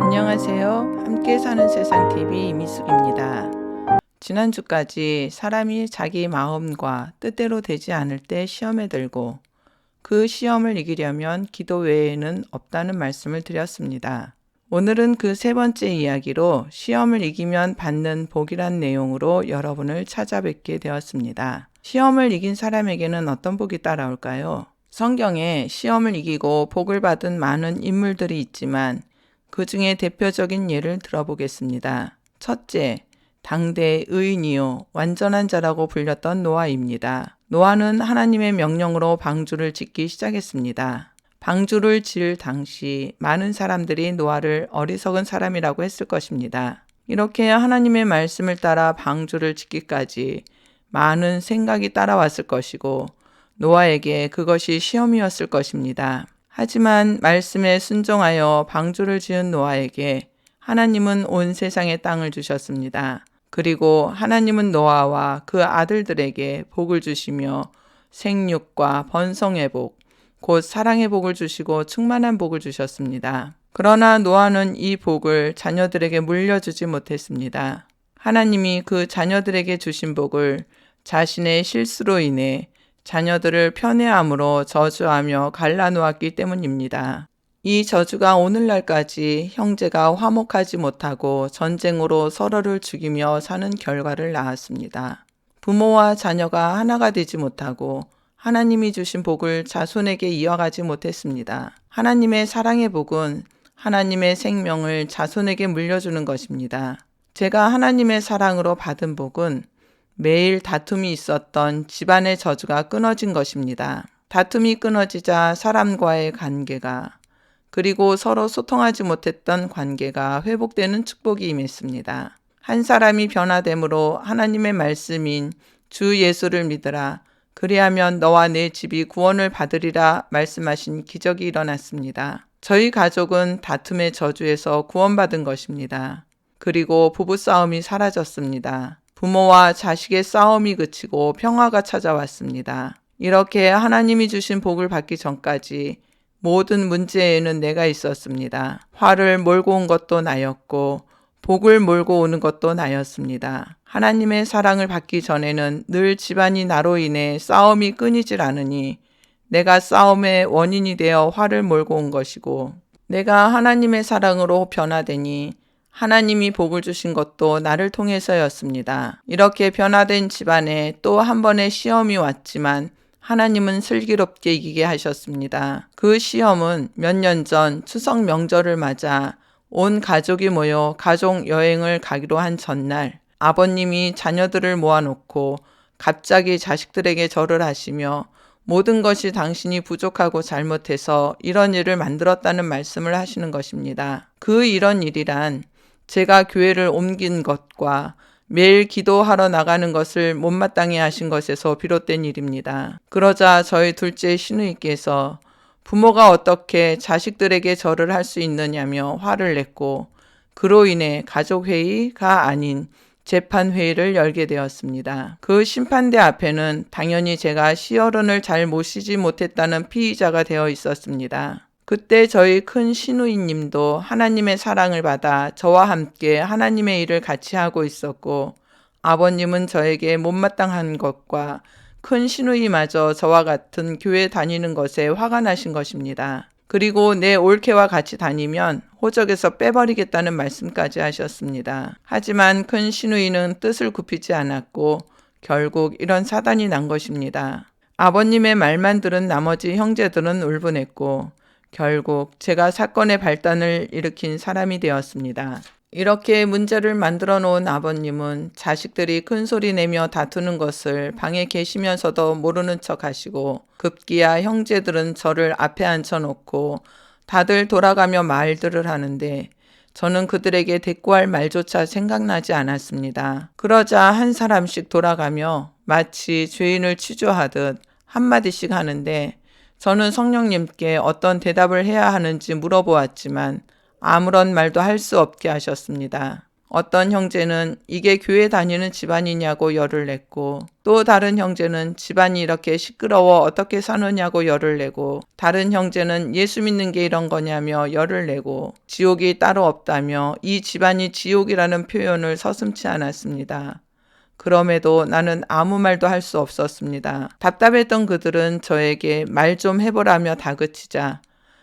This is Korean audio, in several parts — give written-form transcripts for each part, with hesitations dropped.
안녕하세요. 함께 사는 세상 TV 이미숙입니다. 지난주까지 사람이 자기 마음과 뜻대로 되지 않을 때 시험에 들고 그 시험을 이기려면 기도 외에는 없다는 말씀을 드렸습니다. 오늘은 그 세 번째 이야기로 시험을 이기면 받는 복이란 내용으로 여러분을 찾아뵙게 되었습니다. 시험을 이긴 사람에게는 어떤 복이 따라올까요? 성경에 시험을 이기고 복을 받은 많은 인물들이 있지만 그 중에 대표적인 예를 들어보겠습니다. 첫째, 당대의 의인이요 완전한 자라고 불렸던 노아입니다. 노아는 하나님의 명령으로 방주를 짓기 시작했습니다. 방주를 지을 당시 많은 사람들이 노아를 어리석은 사람이라고 했을 것입니다. 이렇게 하나님의 말씀을 따라 방주를 짓기까지 많은 생각이 따라왔을 것이고 노아에게 그것이 시험이었을 것입니다. 하지만 말씀에 순종하여 방주를 지은 노아에게 하나님은 온 세상의 땅을 주셨습니다. 그리고 하나님은 노아와 그 아들들에게 복을 주시며 생육과 번성의 복, 곧 사랑의 복을 주시고 충만한 복을 주셨습니다. 그러나 노아는 이 복을 자녀들에게 물려주지 못했습니다. 하나님이 그 자녀들에게 주신 복을 자신의 실수로 인해 자녀들을 편애함으로 저주하며 갈라놓았기 때문입니다. 이 저주가 오늘날까지 형제가 화목하지 못하고 전쟁으로 서로를 죽이며 사는 결과를 낳았습니다. 부모와 자녀가 하나가 되지 못하고 하나님이 주신 복을 자손에게 이어가지 못했습니다. 하나님의 사랑의 복은 하나님의 생명을 자손에게 물려주는 것입니다. 제가 하나님의 사랑으로 받은 복은 매일 다툼이 있었던 집안의 저주가 끊어진 것입니다. 다툼이 끊어지자 사람과의 관계가 그리고 서로 소통하지 못했던 관계가 회복되는 축복이 임했습니다. 한 사람이 변화됨으로 하나님의 말씀인 주 예수를 믿으라. 그리하면 너와 내 집이 구원을 받으리라 말씀하신 기적이 일어났습니다. 저희 가족은 다툼의 저주에서 구원받은 것입니다. 그리고 부부싸움이 사라졌습니다. 부모와 자식의 싸움이 그치고 평화가 찾아왔습니다. 이렇게 하나님이 주신 복을 받기 전까지 모든 문제에는 내가 있었습니다. 화를 몰고 온 것도 나였고 복을 몰고 오는 것도 나였습니다. 하나님의 사랑을 받기 전에는 늘 집안이 나로 인해 싸움이 끊이질 않으니 내가 싸움의 원인이 되어 화를 몰고 온 것이고 내가 하나님의 사랑으로 변화되니 하나님이 복을 주신 것도 나를 통해서였습니다. 이렇게 변화된 집안에 또 한 번의 시험이 왔지만 하나님은 슬기롭게 이기게 하셨습니다. 그 시험은 몇 년 전 추석 명절을 맞아 온 가족이 모여 가족 여행을 가기로 한 전날 아버님이 자녀들을 모아놓고 갑자기 자식들에게 절을 하시며 모든 것이 당신이 부족하고 잘못해서 이런 일을 만들었다는 말씀을 하시는 것입니다. 그 이런 일이란 제가 교회를 옮긴 것과 매일 기도하러 나가는 것을 못마땅해 하신 것에서 비롯된 일입니다. 그러자 저희 둘째 시누이께서 부모가 어떻게 자식들에게 절을 할 수 있느냐며 화를 냈고 그로 인해 가족회의가 아닌 재판회의를 열게 되었습니다. 그 심판대 앞에는 당연히 제가 시어른을 잘 모시지 못했다는 피의자가 되어 있었습니다. 그때 저희 큰 시누이님도 하나님의 사랑을 받아 저와 함께 하나님의 일을 같이 하고 있었고 아버님은 저에게 못마땅한 것과 큰 시누이마저 저와 같은 교회 다니는 것에 화가 나신 것입니다. 그리고 내 올케와 같이 다니면 호적에서 빼버리겠다는 말씀까지 하셨습니다. 하지만 큰 시누이는 뜻을 굽히지 않았고 결국 이런 사단이 난 것입니다. 아버님의 말만 들은 나머지 형제들은 울분했고 결국 제가 사건의 발단을 일으킨 사람이 되었습니다. 이렇게 문제를 만들어 놓은 아버님은 자식들이 큰 소리 내며 다투는 것을 방에 계시면서도 모르는 척 하시고 급기야 형제들은 저를 앞에 앉혀놓고 다들 돌아가며 말들을 하는데 저는 그들에게 대꾸할 말조차 생각나지 않았습니다. 그러자 한 사람씩 돌아가며 마치 죄인을 취조하듯 한마디씩 하는데 저는 성령님께 어떤 대답을 해야 하는지 물어보았지만 아무런 말도 할 수 없게 하셨습니다. 어떤 형제는 이게 교회 다니는 집안이냐고 열을 냈고, 또 다른 형제는 집안이 이렇게 시끄러워 어떻게 사느냐고 열을 내고, 다른 형제는 예수 믿는 게 이런 거냐며 열을 내고, 지옥이 따로 없다며 이 집안이 지옥이라는 표현을 서슴지 않았습니다. 그럼에도 나는 아무 말도 할 수 없었습니다. 답답했던 그들은 저에게 말 좀 해보라며 다그치자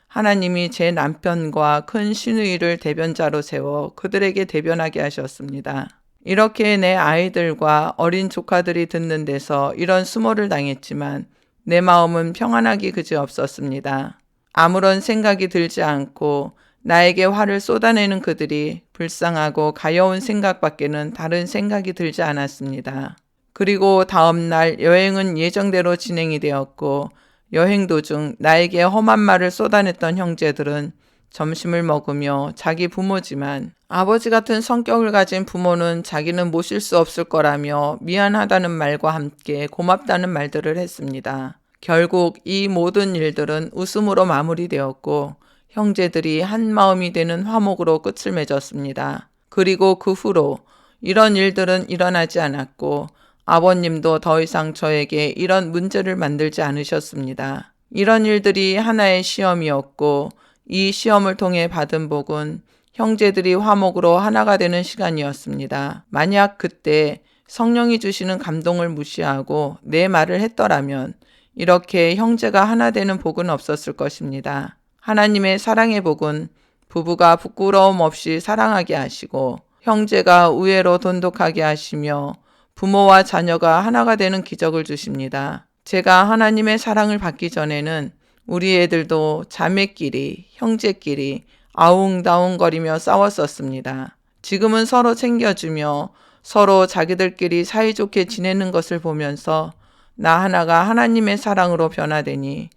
하나님이 제 남편과 큰 시누이를 대변자로 세워 그들에게 대변하게 하셨습니다. 이렇게 내 아이들과 어린 조카들이 듣는 데서 이런 수모를 당했지만 내 마음은 평안하기 그지없었습니다. 아무런 생각이 들지 않고 나에게 화를 쏟아내는 그들이 불쌍하고 가여운 생각밖에는 다른 생각이 들지 않았습니다. 그리고 다음 날 여행은 예정대로 진행이 되었고, 여행 도중 나에게 험한 말을 쏟아냈던 형제들은 점심을 먹으며 자기 부모지만 아버지 같은 성격을 가진 부모는 자기는 모실 수 없을 거라며 미안하다는 말과 함께 고맙다는 말들을 했습니다. 결국 이 모든 일들은 웃음으로 마무리되었고 형제들이 한 마음이 되는 화목으로 끝을 맺었습니다. 그리고 그 후로 이런 일들은 일어나지 않았고 아버님도 더 이상 저에게 이런 문제를 만들지 않으셨습니다. 이런 일들이 하나의 시험이었고 이 시험을 통해 받은 복은 형제들이 화목으로 하나가 되는 시간이었습니다. 만약 그때 성령이 주시는 감동을 무시하고 내 말을 했더라면 이렇게 형제가 하나 되는 복은 없었을 것입니다. 하나님의 사랑의 복은 부부가 부끄러움 없이 사랑하게 하시고 형제가 우애로 돈독하게 하시며 부모와 자녀가 하나가 되는 기적을 주십니다. 제가 하나님의 사랑을 받기 전에는 우리 애들도 자매끼리, 형제끼리 아웅다웅거리며 싸웠었습니다. 지금은 서로 챙겨주며 서로 자기들끼리 사이좋게 지내는 것을 보면서 나 하나가 하나님의 사랑으로 변화되니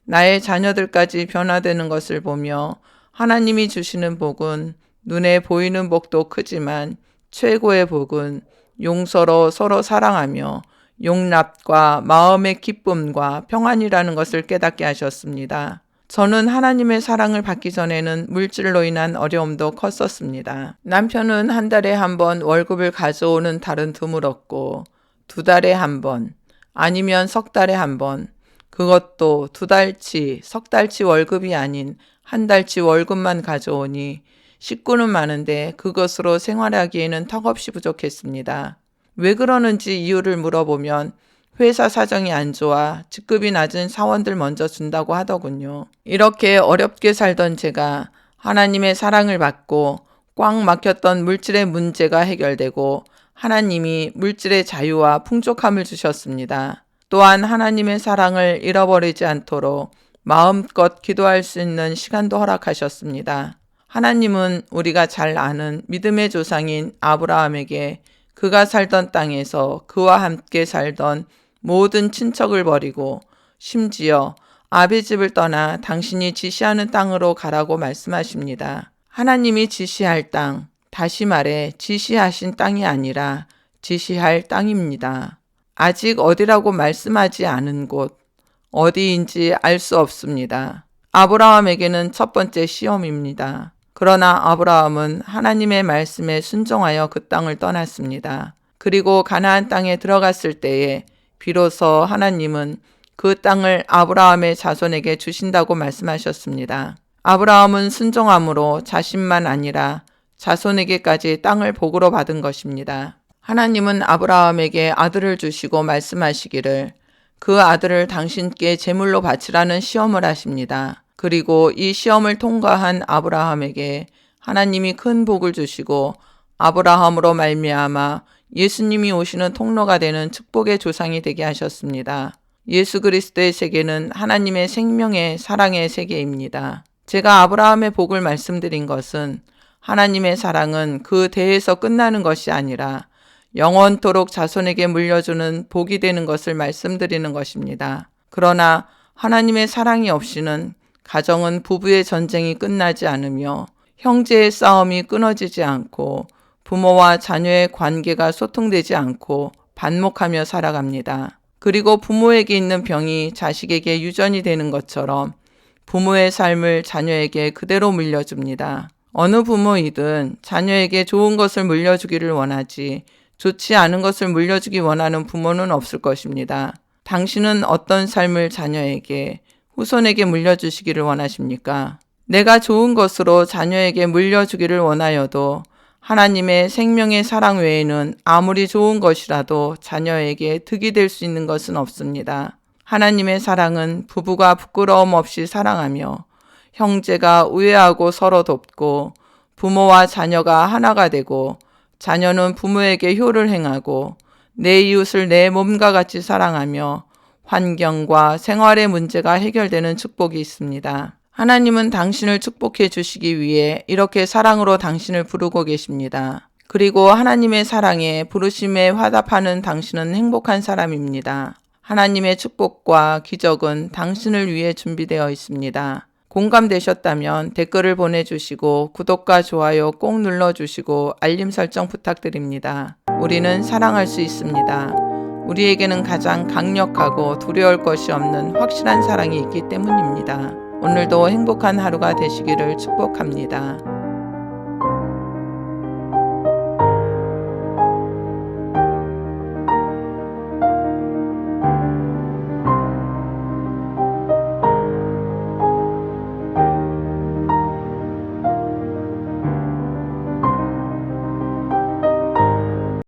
나의 자녀들까지 변화되는 것을 보며 하나님이 주시는 복은 눈에 보이는 복도 크지만 최고의 복은 용서로 서로 사랑하며 용납과 마음의 기쁨과 평안이라는 것을 깨닫게 하셨습니다. 저는 하나님의 사랑을 받기 전에는 물질로 인한 어려움도 컸었습니다. 남편은 한 달에 한 번 월급을 가져오는 달은 드물었고 2달에 한 번, 아니면 석 달에 한 번, 그것도 2달치, 석 달치 월급이 아닌 한 달치 월급만 가져오니 식구는 많은데 그것으로 생활하기에는 턱없이 부족했습니다. 왜 그러는지 이유를 물어보면 회사 사정이 안 좋아 직급이 낮은 사원들 먼저 준다고 하더군요. 이렇게 어렵게 살던 제가 하나님의 사랑을 받고 꽉 막혔던 물질의 문제가 해결되고 하나님이 물질의 자유와 풍족함을 주셨습니다. 또한 하나님의 사랑을 잃어버리지 않도록 마음껏 기도할 수 있는 시간도 허락하셨습니다. 하나님은 우리가 잘 아는 믿음의 조상인 아브라함에게 그가 살던 땅에서 그와 함께 살던 모든 친척을 버리고 심지어 아비 집을 떠나 당신이 지시하는 땅으로 가라고 말씀하십니다. 하나님이 지시할 땅, 다시 말해 지시하신 땅이 아니라 지시할 땅입니다. 아직 어디라고 말씀하지 않은 곳, 어디인지 알 수 없습니다. 아브라함에게는 첫 번째 시험입니다. 그러나 아브라함은 하나님의 말씀에 순종하여 그 땅을 떠났습니다. 그리고 가나안 땅에 들어갔을 때에 비로소 하나님은 그 땅을 아브라함의 자손에게 주신다고 말씀하셨습니다. 아브라함은 순종함으로 자신만 아니라 자손에게까지 땅을 복으로 받은 것입니다. 하나님은 아브라함에게 아들을 주시고 말씀하시기를 그 아들을 당신께 제물로 바치라는 시험을 하십니다. 그리고 이 시험을 통과한 아브라함에게 하나님이 큰 복을 주시고 아브라함으로 말미암아 예수님이 오시는 통로가 되는 축복의 조상이 되게 하셨습니다. 예수 그리스도의 세계는 하나님의 생명의 사랑의 세계입니다. 제가 아브라함의 복을 말씀드린 것은 하나님의 사랑은 그 대에서 끝나는 것이 아니라 영원토록 자손에게 물려주는 복이 되는 것을 말씀드리는 것입니다. 그러나 하나님의 사랑이 없이는 가정은 부부의 전쟁이 끝나지 않으며 형제의 싸움이 끊어지지 않고 부모와 자녀의 관계가 소통되지 않고 반목하며 살아갑니다. 그리고 부모에게 있는 병이 자식에게 유전이 되는 것처럼 부모의 삶을 자녀에게 그대로 물려줍니다. 어느 부모이든 자녀에게 좋은 것을 물려주기를 원하지 좋지 않은 것을 물려주기 원하는 부모는 없을 것입니다. 당신은 어떤 삶을 자녀에게, 후손에게 물려주시기를 원하십니까? 내가 좋은 것으로 자녀에게 물려주기를 원하여도 하나님의 생명의 사랑 외에는 아무리 좋은 것이라도 자녀에게 득이 될 수 있는 것은 없습니다. 하나님의 사랑은 부부가 부끄러움 없이 사랑하며 형제가 우애하고 서로 돕고 부모와 자녀가 하나가 되고 자녀는 부모에게 효를 행하고 내 이웃을 내 몸과 같이 사랑하며 환경과 생활의 문제가 해결되는 축복이 있습니다. 하나님은 당신을 축복해 주시기 위해 이렇게 사랑으로 당신을 부르고 계십니다. 그리고 하나님의 사랑에 부르심에 화답하는 당신은 행복한 사람입니다. 하나님의 축복과 기적은 당신을 위해 준비되어 있습니다. 공감되셨다면 댓글을 보내주시고 구독과 좋아요 꼭 눌러주시고 알림 설정 부탁드립니다. 우리는 사랑할 수 있습니다. 우리에게는 가장 강력하고 두려울 것이 없는 확실한 사랑이 있기 때문입니다. 오늘도 행복한 하루가 되시기를 축복합니다.